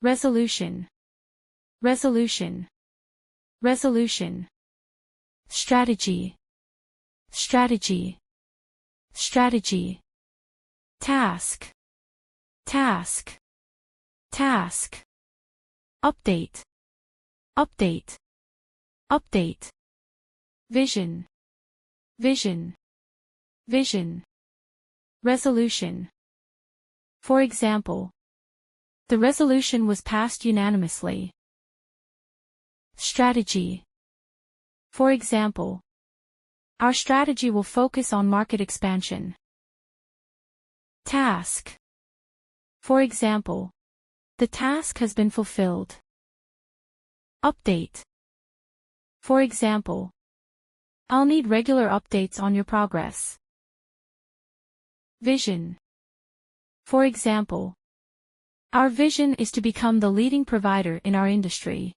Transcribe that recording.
resolution, resolution, resolution, strategy, strategy, strategy, task, task, task, update, update, update, vision, vision, vision, resolution. For example, the resolution was passed unanimously. Strategy. For example, our strategy will focus on market expansion. Task. For example, the task has been fulfilled. Update. For example, I'll need regular updates on your progress. Vision. For example, our vision is to become the leading provider in our industry.